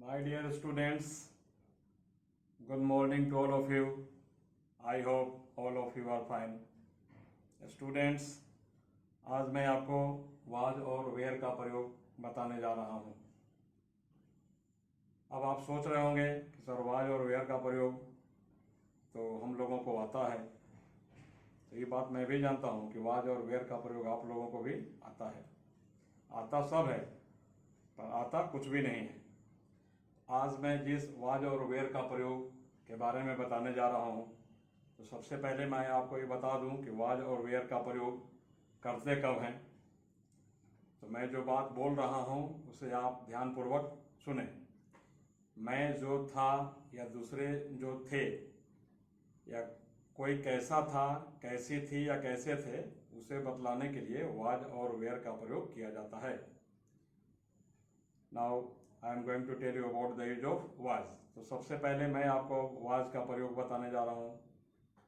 My dear students, good morning to all of you. I hope all of you are fine. Students, आज मैं आपको was और where का प्रयोग बताने जा रहा हूँ। अब आप सोच रहे होंगे कि सर was और where का प्रयोग तो हम लोगों को आता है। तो ये बात मैं भी जानता हूँ कि was और where का प्रयोग आप लोगों को भी आता है। आता सब है पर आता कुछ भी नहीं है। आज मैं जिस वाज और वेयर का प्रयोग के बारे में बताने जा रहा हूँ, तो सबसे पहले मैं आपको ये बता दूँ कि वाज और वेयर का प्रयोग करते कब हैं। तो मैं जो बात बोल रहा हूँ उसे आप ध्यानपूर्वक सुने। मैं जो था या दूसरे जो थे या कोई कैसा था, कैसी थी या कैसे थे, उसे बतलाने के लिए वाज और वेयर का प्रयोग किया जाता है। Now I am going to tell you about the use of was. तो सबसे पहले मैं आपको वाज का प्रयोग बताने जा रहा हूँ।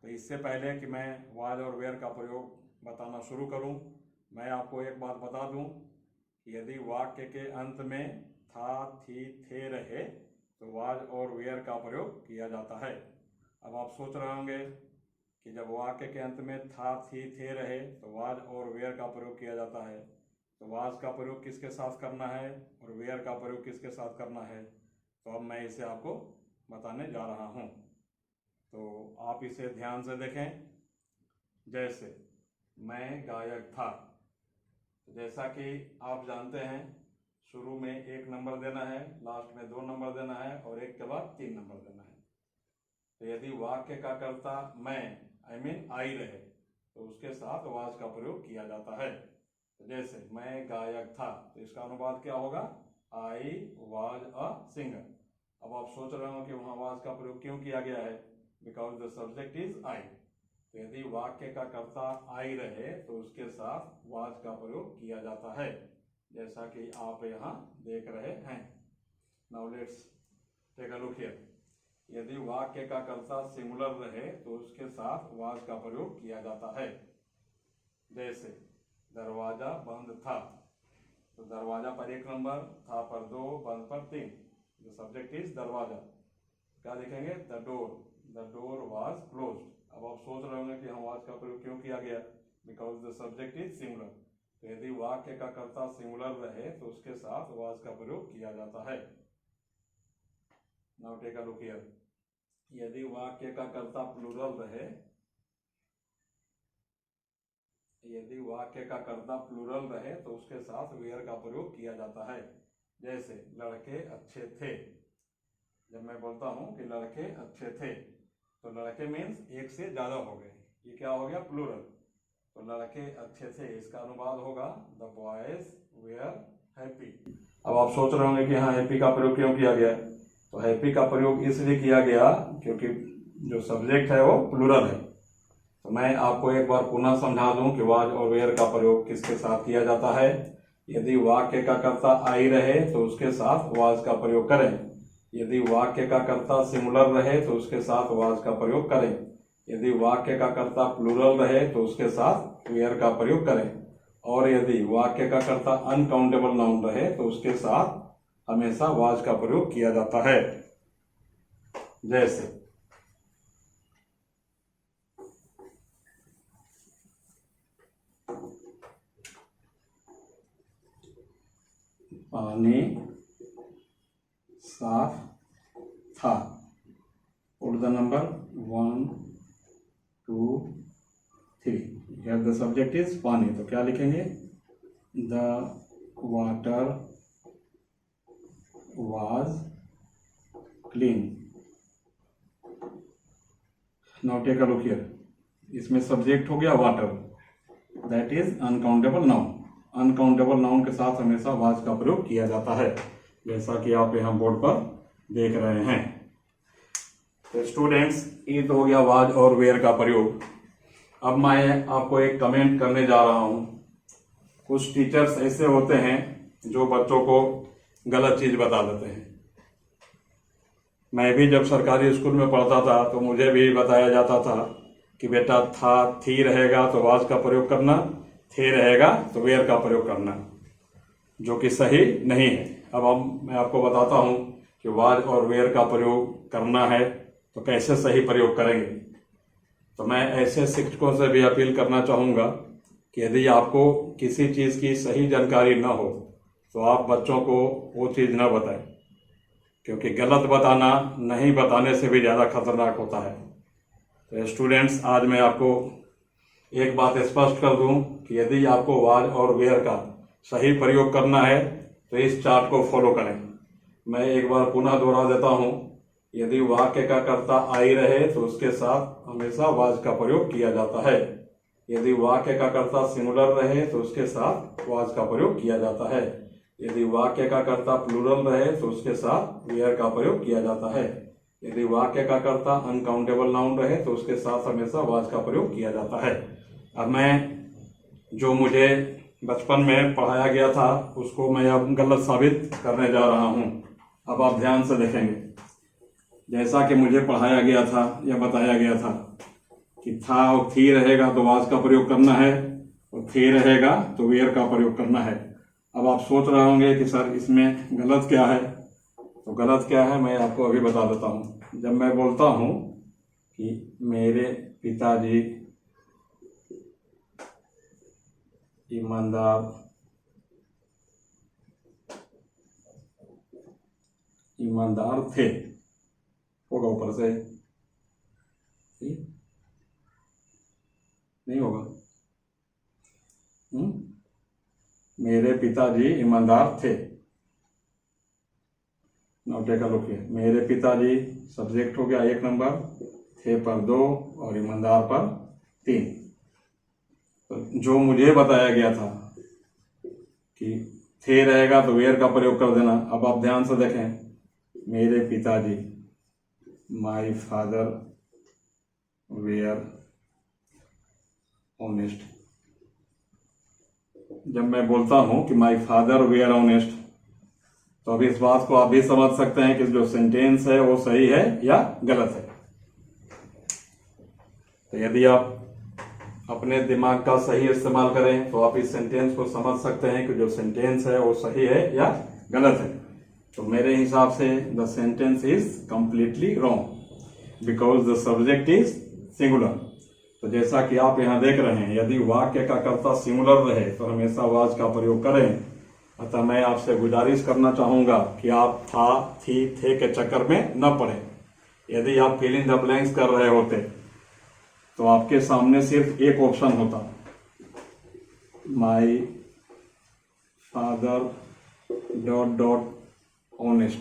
तो इससे पहले कि मैं वाज और वेयर का प्रयोग बताना शुरू करूँ, मैं आपको एक बात बता दूँ कि यदि वाक्य के अंत में था, थी, थे रहे तो वाज और वेयर का प्रयोग किया जाता है। अब आप सोच रहे होंगे कि जब वाक्य के अंत में था, थी, थे रहे तो वाज और वेयर का प्रयोग किया जाता है, तो वाज का प्रयोग किसके साथ करना है और वेयर का प्रयोग किसके साथ करना है। तो अब मैं इसे आपको बताने जा रहा हूँ। तो आप इसे ध्यान से देखें। जैसे मैं गायक था, तो जैसा कि आप जानते हैं शुरू में 1 नंबर देना है, लास्ट में 2 नंबर देना है और एक के बाद 3 नंबर देना है। तो यदि वाक्य का कर्ता मैं आई रहे तो उसके साथ वाज का प्रयोग किया जाता है। जैसे मैं गायक था, तो इसका अनुवाद क्या होगा? I was a singer. अब आप सोच रहे हो कि वहां वाज का प्रयोग क्यों किया गया है? Because the subject is I. तो यदि वाक्य का कर्ता आई रहे तो उसके साथ वाज का प्रयोग किया जाता है, जैसा कि आप यहाँ देख रहे हैं। Now let's take a look here. यदि वाक्य का कर्ता सिंगुलर रहे तो उसके साथ वाज का प्रयोग किया जाता है। जैसे दरवाजा बंद था, तो दरवाजा पर 1 नंबर, था पर 2, बंद पर 3। द सब्जेक्ट इज दरवाजा। क्या लिखेंगे? The door. The door was closed. अब आप सोच रहे होंगे कि हम वाज का प्रयोग क्यों किया गया? Because the subject is singular. तो यदि वाक्य का कर्ता सिंगुलर रहे तो उसके साथ वाज का प्रयोग किया जाता है। Now take a look here. यदि वाक्य का कर्ता प्लूरल रहे, यदि वाक्य का कर्ता प्लूरल रहे तो उसके साथ वेयर का प्रयोग किया जाता है। जैसे लड़के अच्छे थे। जब मैं बोलता हूं कि लड़के अच्छे थे, तो लड़के मीन्स एक से ज्यादा हो गए, ये क्या हो गया? प्लूरल। तो लड़के अच्छे थे, इसका अनुवाद होगा द बॉयज वेयर हैप्पी। अब आप सोच रहे होंगे कि हाँ, हैप्पी का प्रयोग क्यों किया गया? तो हैप्पी का प्रयोग इसलिए किया गया क्योंकि जो सब्जेक्ट है वो प्लूरल है। तो मैं आपको एक बार पुनः समझा दूं कि वाज और वेयर का प्रयोग किसके साथ किया जाता है। यदि वाक्य का कर्ता आई रहे तो उसके साथ वाज का प्रयोग करें। यदि वाक्य का कर्ता सिंगुलर रहे तो उसके साथ वाज का प्रयोग करें। यदि वाक्य का कर्ता प्लूरल रहे तो उसके साथ वेयर का प्रयोग करें। और यदि वाक्य का कर्ता अनकाउंटेबल नाउन रहे तो उसके साथ हमेशा वाज का प्रयोग किया जाता है। जैसे पानी साफ था। Put the number 1 2 3। Here the subject is pani, तो क्या लिखेंगे? The water was clean. Now take a look here. इसमें सब्जेक्ट हो गया water, that is uncountable noun. Uncountable noun के साथ हमेशा वाज का प्रयोग किया जाता है, जैसा कि आप यहाँ बोर्ड पर देख रहे हैं। तो स्टूडेंट्स, ये तो हो गया वाज और वेयर का प्रयोग। अब मैं आपको एक कमेंट करने जा रहा हूँ। कुछ टीचर्स ऐसे होते हैं जो बच्चों को गलत चीज बता देते हैं। मैं भी जब सरकारी स्कूल में पढ़ता था तो मुझे भी बताया जाता था कि बेटा था, थी रहेगा तो वाज का प्रयोग करना, थे रहेगा तो वेयर का प्रयोग करना, जो कि सही नहीं है। अब मैं आपको बताता हूँ कि वाज और वेयर का प्रयोग करना है तो कैसे सही प्रयोग करेंगे। तो मैं ऐसे शिक्षकों से भी अपील करना चाहूँगा कि यदि आपको किसी चीज़ की सही जानकारी न हो तो आप बच्चों को वो चीज़ न बताएं, क्योंकि गलत बताना नहीं बताने से भी ज़्यादा खतरनाक होता है। तो स्टूडेंट्स, आज मैं आपको एक बात स्पष्ट कर दूं कि यदि आपको वाज और वेयर का सही प्रयोग करना है तो इस चार्ट को फॉलो करें। मैं एक बार पुनः दोहरा देता हूं, यदि वाक्य का कर्ता आई रहे तो उसके साथ हमेशा वाज का प्रयोग किया जाता है। यदि वाक्य का कर्ता सिंगुलर रहे तो उसके साथ वाज का प्रयोग किया जाता है। यदि वाक्य का कर्ता प्लूरल रहे तो उसके साथ वेयर का प्रयोग किया जाता है। यदि वाक्य का कर्ता अनकाउंटेबल नाउन रहे तो उसके साथ हमेशा वाज का प्रयोग किया जाता है। अब मैं जो मुझे बचपन में पढ़ाया गया था उसको मैं अब गलत साबित करने जा रहा हूँ। अब आप ध्यान से देखेंगे, जैसा कि मुझे पढ़ाया गया था या बताया गया था कि था और थी रहेगा तो वाज का प्रयोग करना है, और थे रहेगा तो वेयर का प्रयोग करना है। अब आप सोच रहे होंगे कि सर इसमें गलत क्या है। तो गलत क्या है मैं आपको अभी बता देता हूँ। जब मैं बोलता हूँ कि मेरे पिताजी ईमानदार थे, होगा ऊपर से, नहीं होगा। मेरे पिताजी ईमानदार थे। Now take a look here. मेरे पिताजी सब्जेक्ट हो गया 1 नंबर, थे पर 2 और ईमानदार पर 3। तो जो मुझे बताया गया था कि थे रहेगा तो वेयर का प्रयोग कर देना। अब आप ध्यान से देखें, मेरे पिताजी, माई फादर वेयर ऑनेस्ट। जब मैं बोलता हूं कि माई फादर वेयर ऑनेस्ट, तो अब इस बात को आप भी समझ सकते हैं कि जो सेंटेंस है वो सही है या गलत है। तो यदि आप अपने दिमाग का सही इस्तेमाल करें तो आप इस सेंटेंस को समझ सकते हैं कि जो सेंटेंस है वो सही है या गलत है। तो मेरे हिसाब से the sentence is completely wrong because the subject is singular. तो जैसा कि आप यहाँ देख रहे हैं, यदि वाक्य का कर्ता सिंगुलर रहे तो हमेशा वाज का प्रयोग करें। अतः मैं आपसे गुजारिश करना चाहूंगा कि आप था, थी, थे के चक्कर में न पड़े। यदि आप फिल इन द ब्लैंक्स कर रहे होते तो आपके सामने सिर्फ एक ऑप्शन होता, माई फादर ... ऑनेस्ट।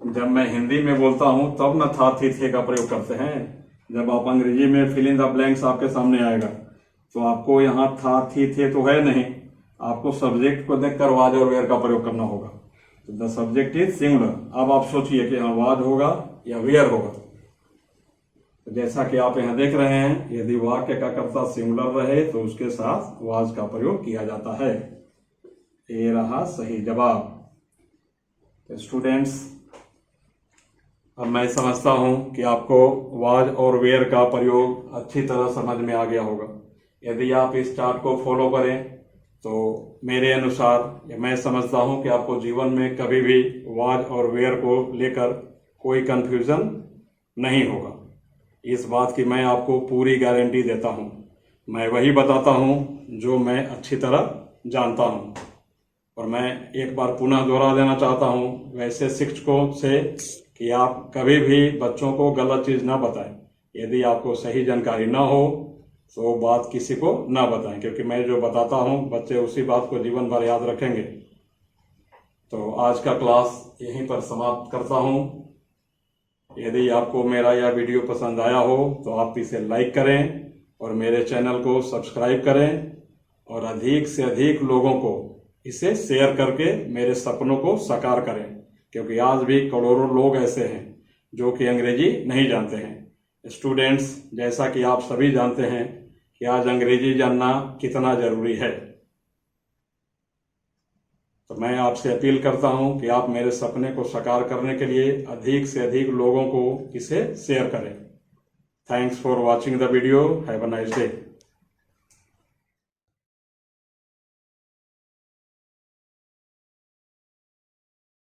जब मैं हिंदी में बोलता हूं तब न था, थी, थे का प्रयोग करते हैं। जब आप अंग्रेजी में फिल इन द ब्लैंक्स आपके सामने आएगा तो आपको यहाँ था, थी, थे तो है नहीं, आपको सब्जेक्ट को देखकर वाज और वेयर का प्रयोग करना होगा। तो द सब्जेक्ट इज सिंगुलर। अब आप सोचिए कि हाँ वाज होगा या वेयर होगा। तो जैसा कि आप यहाँ देख रहे हैं, यदि वाक्य का कर्ता सिंगुलर रहे तो उसके साथ वाज का प्रयोग किया जाता है। ये रहा सही जवाब। तो स्टूडेंट्स, अब मैं समझता हूं कि आपको वाज और वेयर का प्रयोग अच्छी तरह समझ में आ गया होगा। यदि आप इस चार्ट को फॉलो करें तो मेरे अनुसार मैं समझता हूं कि आपको जीवन में कभी भी वाज और वेयर को लेकर कोई कंफ्यूजन नहीं होगा। इस बात की मैं आपको पूरी गारंटी देता हूं। मैं वही बताता हूं जो मैं अच्छी तरह जानता हूं। और मैं एक बार पुनः दोहरा देना चाहता हूं वैसे शिक्षकों से कि आप कभी भी बच्चों को गलत चीज़ ना बताएं। यदि आपको सही जानकारी ना हो तो बात किसी को ना बताएं, क्योंकि मैं जो बताता हूं बच्चे उसी बात को जीवन भर याद रखेंगे। तो आज का क्लास यहीं पर समाप्त करता हूं। यदि आपको मेरा यह वीडियो पसंद आया हो तो आप इसे लाइक करें और मेरे चैनल को सब्सक्राइब करें और अधिक से अधिक लोगों को इसे शेयर करके मेरे सपनों को साकार करें, क्योंकि आज भी करोड़ों लोग ऐसे हैं जो कि अंग्रेजी नहीं जानते हैं। स्टूडेंट्स, जैसा कि आप सभी जानते हैं कि आज अंग्रेजी जानना कितना जरूरी है, तो मैं आपसे अपील करता हूं कि आप मेरे सपने को साकार करने के लिए अधिक से अधिक लोगों को इसे शेयर करें। Thanks for watching the video. Have a nice day.